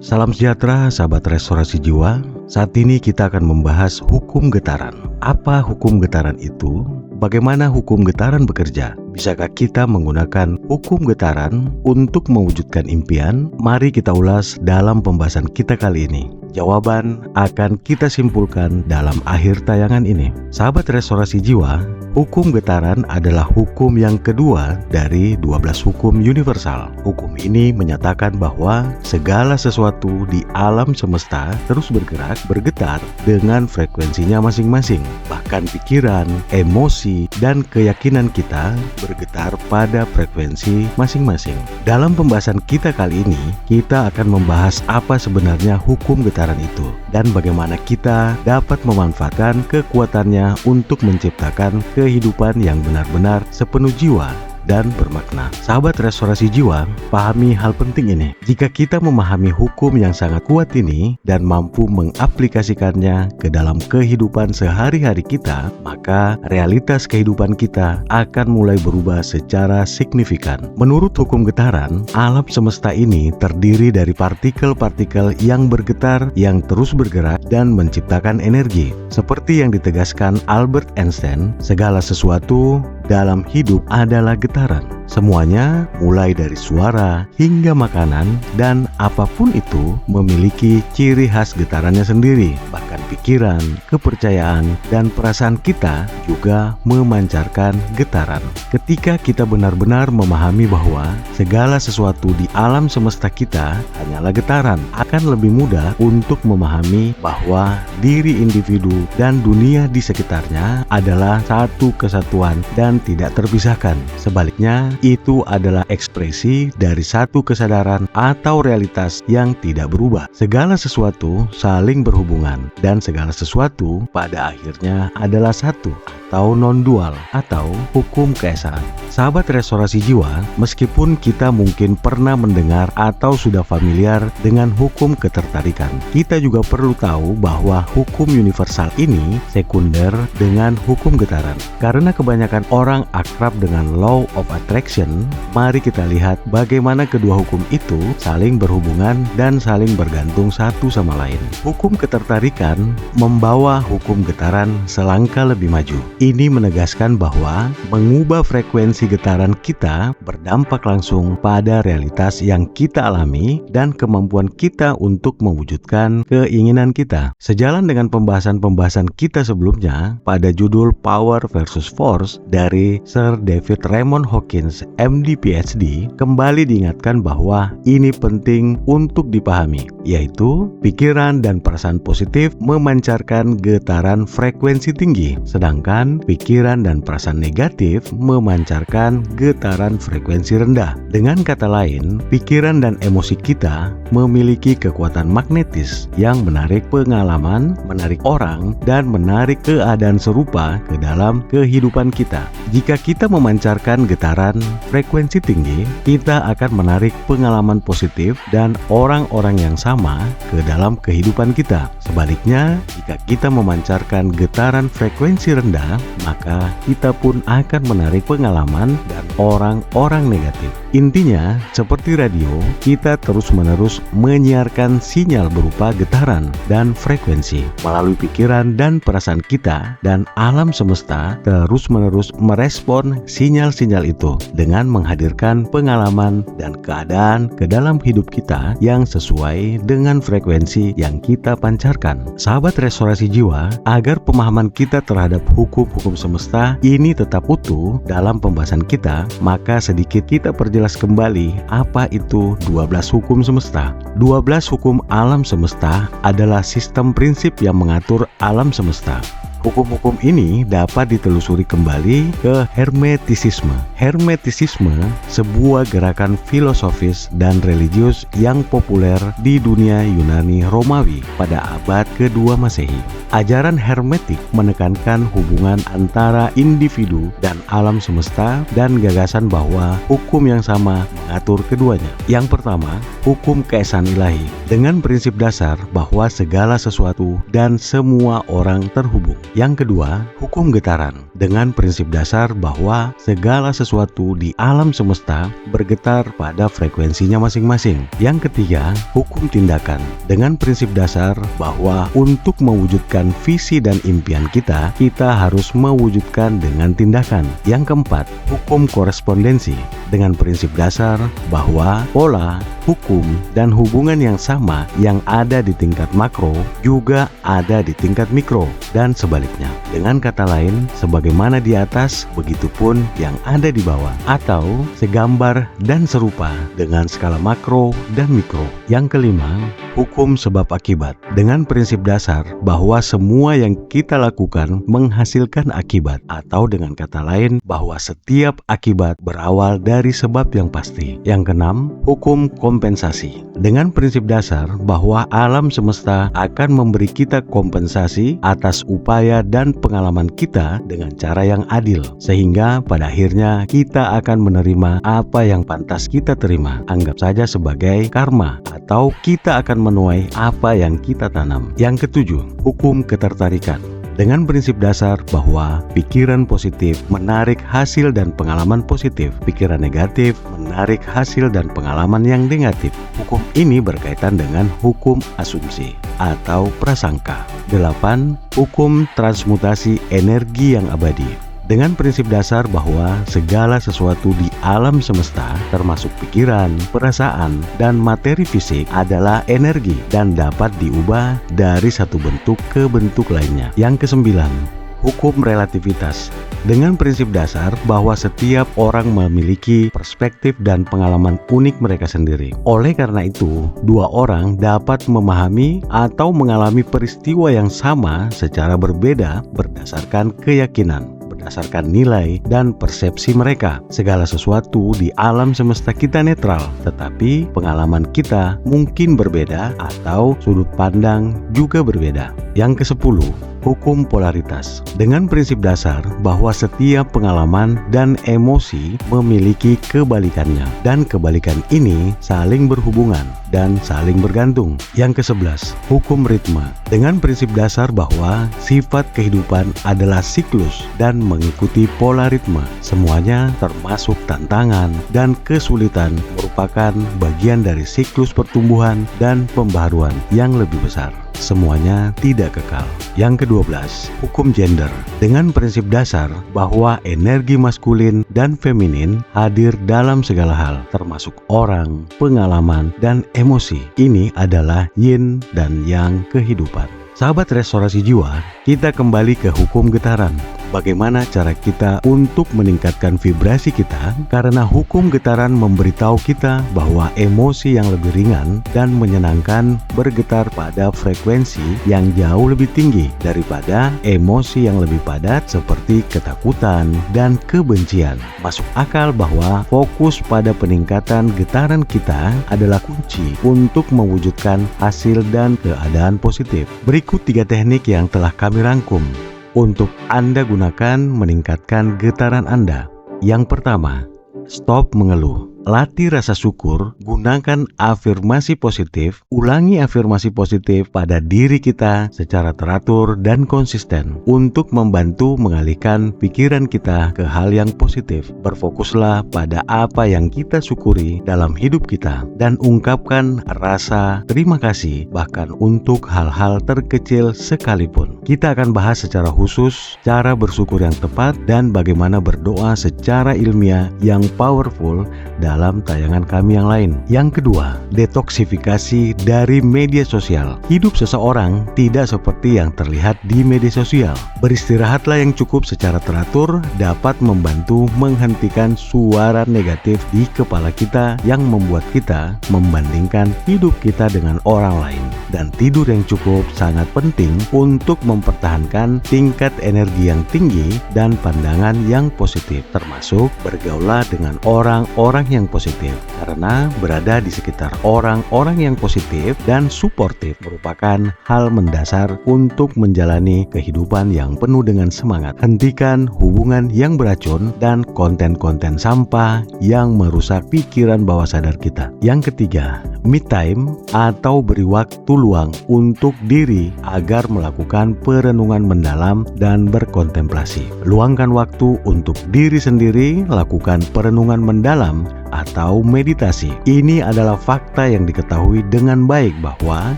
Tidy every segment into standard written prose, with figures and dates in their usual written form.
Salam sejahtera sahabat restorasi jiwa. Saat ini kita akan membahas hukum getaran. Apa hukum getaran itu? Bagaimana hukum getaran bekerja? Bisakah kita menggunakan hukum getaran untuk mewujudkan impian? Mari kita ulas dalam pembahasan kita kali ini. Jawaban akan kita simpulkan dalam akhir tayangan ini. Sahabat restorasi jiwa, hukum getaran adalah hukum yang kedua dari 12 hukum universal. Hukum ini menyatakan bahwa segala sesuatu di alam semesta terus bergetar dengan frekuensinya masing-masing. Bahkan pikiran, emosi, dan keyakinan kita bergetar pada frekuensi masing-masing. Dalam pembahasan kita kali ini, kita akan membahas apa sebenarnya hukum getaran itu dan bagaimana kita dapat memanfaatkan kekuatannya untuk menciptakan kehidupan yang benar-benar sepenuh jiwa dan bermakna. Sahabat restorasi jiwa, pahami hal penting ini. Jika kita memahami hukum yang sangat kuat ini dan mampu mengaplikasikannya ke dalam kehidupan sehari-hari kita, maka realitas kehidupan kita akan mulai berubah secara signifikan. Menurut hukum getaran, alam semesta ini terdiri dari partikel-partikel yang bergetar, yang terus bergerak dan menciptakan energi. Seperti yang ditegaskan Albert Einstein, segala sesuatu dalam hidup adalah getaran. Semuanya, mulai dari suara hingga makanan dan apapun itu, memiliki ciri khas getarannya sendiri. Bahkan pikiran, kepercayaan, dan perasaan kita juga memancarkan getaran. Ketika kita benar-benar memahami bahwa segala sesuatu di alam semesta kita hanyalah getaran, akan lebih mudah untuk memahami bahwa diri individu dan dunia di sekitarnya adalah satu kesatuan dan tidak terpisahkan. Sebaliknya, itu adalah ekspresi dari satu kesadaran atau realitas yang tidak berubah. Segala sesuatu saling berhubungan dan segala sesuatu pada akhirnya adalah satu atau non-dual atau hukum keesaan. Sahabat restorasi jiwa, meskipun kita mungkin pernah mendengar atau sudah familiar dengan hukum ketertarikan, kita juga perlu tahu bahwa hukum universal ini sekunder dengan hukum getaran. Karena kebanyakan orang akrab dengan law of attraction, mari kita lihat bagaimana kedua hukum itu saling berhubungan dan saling bergantung satu sama lain. Hukum ketertarikan membawa hukum getaran selangkah lebih maju. Ini menegaskan bahwa mengubah frekuensi getaran kita berdampak langsung pada realitas yang kita alami dan kemampuan kita untuk mewujudkan keinginan kita. Sejalan dengan pembahasan-pembahasan kita sebelumnya pada judul Power versus Force dari Sir David Raymond Hawkins, MD PhD, kembali diingatkan bahwa ini penting untuk dipahami, yaitu pikiran dan perasaan positif memancarkan getaran frekuensi tinggi, sedangkan pikiran dan perasaan negatif memancarkan getaran frekuensi rendah. Dengan kata lain, pikiran dan emosi kita memiliki kekuatan magnetis yang menarik pengalaman, menarik orang, dan menarik keadaan serupa ke dalam kehidupan kita. Jika kita memancarkan getaran frekuensi tinggi, kita akan menarik pengalaman positif dan orang-orang yang sama ke dalam kehidupan kita. Sebaliknya, jika kita memancarkan getaran frekuensi rendah, maka kita pun akan menarik pengalaman dan orang-orang negatif. Intinya, seperti radio, kita terus-menerus menyiarkan sinyal berupa getaran dan frekuensi melalui pikiran dan perasaan kita, dan alam semesta terus-menerus merespon sinyal-sinyal itu dengan menghadirkan pengalaman dan keadaan ke dalam hidup kita yang sesuai dengan frekuensi yang kita pancarkan. Sahabat restorasi jiwa, agar pemahaman kita terhadap hukum-hukum semesta ini tetap utuh dalam pembahasan kita, maka sedikit kita perjelas kembali apa itu 12 hukum semesta. 12 hukum alam semesta adalah sistem prinsip yang mengatur alam semesta. Hukum-hukum ini dapat ditelusuri kembali ke Hermetisisme. Hermetisisme, sebuah gerakan filosofis dan religius yang populer di dunia Yunani Romawi pada abad kedua Masehi. Ajaran Hermetik menekankan hubungan antara individu dan alam semesta dan gagasan bahwa hukum yang sama mengatur keduanya. Yang pertama, hukum keesaan ilahi, dengan prinsip dasar bahwa segala sesuatu dan semua orang terhubung. Yang kedua, hukum getaran dengan prinsip dasar bahwa segala sesuatu di alam semesta bergetar pada frekuensinya masing-masing. Yang ketiga, hukum tindakan dengan prinsip dasar bahwa untuk mewujudkan visi dan impian kita harus mewujudkan dengan tindakan. Yang keempat, hukum korespondensi dengan prinsip dasar bahwa pola, hukum, dan hubungan yang sama yang ada di tingkat makro juga ada di tingkat mikro dan sebaliknya. Dengan kata lain, sebagaimana di atas, begitupun yang ada di bawah, atau segambar dan serupa dengan skala makro dan mikro. Yang kelima, hukum sebab akibat dengan prinsip dasar bahwa semua yang kita lakukan menghasilkan akibat, atau dengan kata lain bahwa setiap akibat berawal dari sebab yang pasti. Yang keenam, hukum kompensasi dengan prinsip dasar bahwa alam semesta akan memberi kita kompensasi atas upaya dan pengalaman kita dengan cara yang adil, sehingga pada akhirnya kita akan menerima apa yang pantas kita terima. Anggap saja sebagai karma, atau kita akan menuai apa yang kita tanam. Yang ketujuh, hukum ketertarikan dengan prinsip dasar bahwa pikiran positif menarik hasil dan pengalaman positif, pikiran negatif menarik hasil dan pengalaman yang negatif. Hukum ini berkaitan dengan hukum asumsi atau prasangka. 8. Hukum transmutasi energi yang abadi dengan prinsip dasar bahwa segala sesuatu di alam semesta, termasuk pikiran, perasaan, dan materi fisik adalah energi dan dapat diubah dari satu bentuk ke bentuk lainnya. Yang kesembilan, hukum relativitas dengan prinsip dasar bahwa setiap orang memiliki perspektif dan pengalaman unik mereka sendiri. Oleh karena itu, dua orang dapat memahami atau mengalami peristiwa yang sama secara berbeda berdasarkan keyakinan, berdasarkan nilai dan persepsi mereka. Segala sesuatu di alam semesta kita netral, tetapi pengalaman kita mungkin berbeda atau sudut pandang juga berbeda. Yang ke-10, hukum polaritas dengan prinsip dasar bahwa setiap pengalaman dan emosi memiliki kebalikannya, dan kebalikan ini saling berhubungan dan saling bergantung. Yang ke-11, hukum ritme dengan prinsip dasar bahwa sifat kehidupan adalah siklus dan mengikuti pola ritme. Semuanya termasuk tantangan dan kesulitan merupakan bagian dari siklus pertumbuhan dan pembaharuan yang lebih besar. Semuanya tidak kekal. Yang ke-12, hukum gender dengan prinsip dasar bahwa energi maskulin dan feminin hadir dalam segala hal, termasuk orang, pengalaman, dan emosi. Ini adalah yin dan yang kehidupan. Sahabat restorasi jiwa, kita kembali ke hukum getaran. Bagaimana cara kita untuk meningkatkan vibrasi kita? Karena hukum getaran memberitahu kita bahwa emosi yang lebih ringan dan menyenangkan bergetar pada frekuensi yang jauh lebih tinggi daripada emosi yang lebih padat seperti ketakutan dan kebencian. Masuk akal bahwa fokus pada peningkatan getaran kita adalah kunci untuk mewujudkan hasil dan keadaan positif. Berikut 3 teknik yang telah kami rangkum untuk Anda gunakan meningkatkan getaran Anda. Yang pertama, stop mengeluh. Latih rasa syukur, gunakan afirmasi positif, ulangi afirmasi positif pada diri kita secara teratur dan konsisten untuk membantu mengalihkan pikiran kita ke hal yang positif. Berfokuslah pada apa yang kita syukuri dalam hidup kita dan ungkapkan rasa terima kasih bahkan untuk hal-hal terkecil sekalipun. Kita akan bahas secara khusus cara bersyukur yang tepat dan bagaimana berdoa secara ilmiah yang powerful dalam tayangan kami yang lain. Yang kedua, detoksifikasi dari media sosial. Hidup seseorang tidak seperti yang terlihat di media sosial. Beristirahatlah yang cukup secara teratur dapat membantu menghentikan suara negatif di kepala kita yang membuat kita membandingkan hidup kita dengan orang lain. Dan tidur yang cukup sangat penting untuk mempertahankan tingkat energi yang tinggi dan pandangan yang positif, termasuk bergaulah dengan orang-orang yang yang positif, karena berada di sekitar orang-orang yang positif dan suportif merupakan hal mendasar untuk menjalani kehidupan yang penuh dengan semangat. Hentikan hubungan yang beracun dan konten-konten sampah yang merusak pikiran bawah sadar kita. Yang ketiga, me time atau beri waktu luang untuk diri agar melakukan perenungan mendalam dan berkontemplasi. Luangkan waktu untuk diri sendiri, lakukan perenungan mendalam atau meditasi. Ini adalah fakta yang diketahui dengan baik bahwa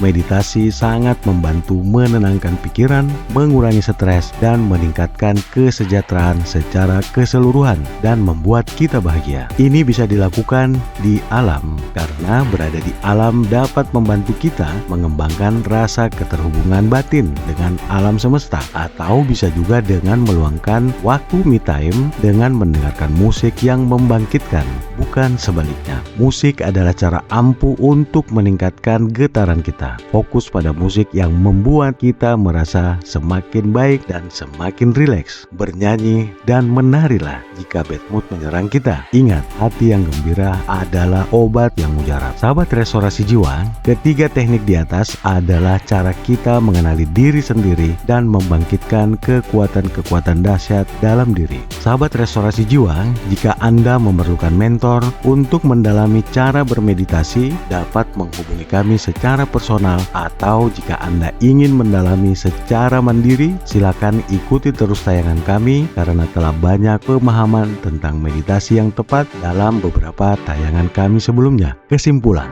meditasi sangat membantu menenangkan pikiran, mengurangi stres, dan meningkatkan kesejahteraan secara keseluruhan dan membuat kita bahagia. Ini bisa dilakukan di alam karena berada di alam dapat membantu kita mengembangkan rasa keterhubungan batin dengan alam semesta, atau bisa juga dengan meluangkan waktu me time dengan mendengarkan musik yang membangkitkan. Bukan sebaliknya, musik adalah cara ampuh untuk meningkatkan getaran kita. Fokus pada musik yang membuat kita merasa semakin baik dan semakin rileks. Bernyanyi dan menarilah jika bad mood menyerang kita. Ingat, hati yang gembira adalah obat yang mujarab. Sahabat restorasi jiwa, ketiga teknik di atas adalah cara kita mengenali diri sendiri dan membangkitkan kekuatan-kekuatan dahsyat dalam diri. Sahabat restorasi jiwa, jika Anda memerlukan mentor untuk mendalami cara bermeditasi, dapat menghubungi kami secara personal, atau jika Anda ingin mendalami secara mandiri, silakan ikuti terus tayangan kami karena telah banyak pemahaman tentang meditasi yang tepat dalam beberapa tayangan kami sebelumnya. Kesimpulan: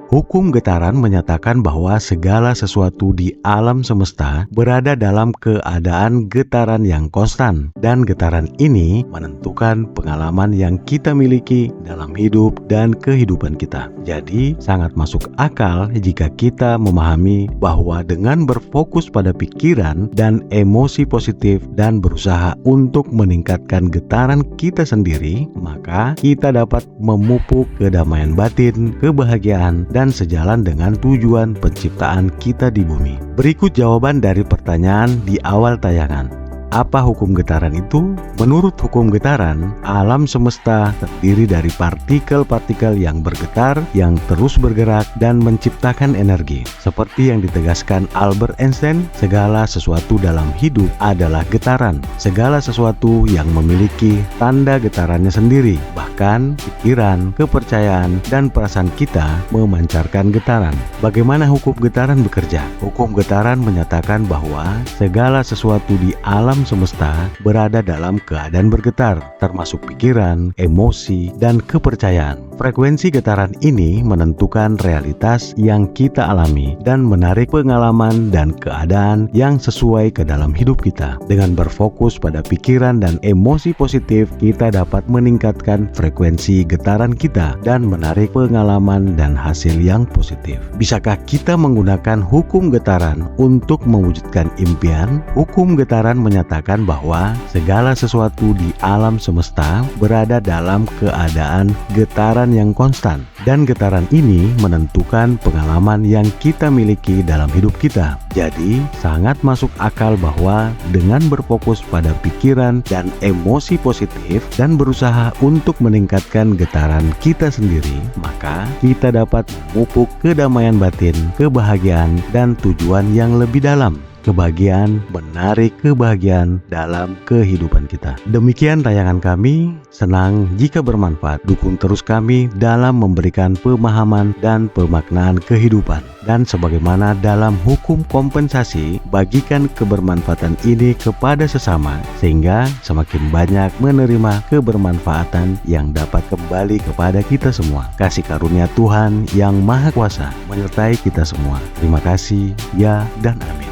hukum getaran menyatakan bahwa segala sesuatu di alam semesta berada dalam keadaan getaran yang konstan, dan getaran ini menentukan pengalaman yang kita miliki dalam hidup dan kehidupan kita. Jadi, sangat masuk akal jika kita memahami bahwa dengan berfokus pada pikiran dan emosi positif dan berusaha untuk meningkatkan getaran kita sendiri, maka kita dapat memupuk kedamaian batin, kebahagiaan, dan sejalan dengan tujuan penciptaan kita di bumi. Berikut jawaban dari pertanyaan di awal tayangan. Apa hukum getaran itu? Menurut hukum getaran, alam semesta terdiri dari partikel-partikel yang bergetar, yang terus bergerak dan menciptakan energi. Seperti yang ditegaskan Albert Einstein, segala sesuatu dalam hidup adalah getaran. Segala sesuatu yang memiliki tanda getarannya sendiri. Bahkan pikiran, kepercayaan, dan perasaan kita memancarkan getaran. Bagaimana hukum getaran bekerja? Hukum getaran menyatakan bahwa segala sesuatu di alam semesta berada dalam keadaan bergetar, termasuk pikiran, emosi, dan kepercayaan. Frekuensi getaran ini menentukan realitas yang kita alami dan menarik pengalaman dan keadaan yang sesuai ke dalam hidup kita. Dengan berfokus pada pikiran dan emosi positif, kita dapat meningkatkan frekuensi getaran kita dan menarik pengalaman dan hasil yang positif. Bisakah kita menggunakan hukum getaran untuk mewujudkan impian? Hukum getaran menyatakan bahwa segala sesuatu di alam semesta berada dalam keadaan getaran yang konstan, dan getaran ini menentukan pengalaman yang kita miliki dalam hidup kita. Jadi, sangat masuk akal bahwa dengan berfokus pada pikiran dan emosi positif dan berusaha untuk meningkatkan getaran kita sendiri, maka kita dapat memupuk kedamaian batin, kebahagiaan, dan tujuan yang lebih dalam. Kebahagiaan menarik kebahagiaan dalam kehidupan kita. Demikian tayangan kami. Senang jika bermanfaat. Dukung terus kami dalam memberikan pemahaman dan pemaknaan kehidupan. Dan sebagaimana dalam hukum kompensasi, bagikan kebermanfaatan ini kepada sesama, sehingga semakin banyak menerima kebermanfaatan yang dapat kembali kepada kita semua. Kasih karunia Tuhan yang Maha Kuasa menyertai kita semua. Terima kasih, ya dan amin.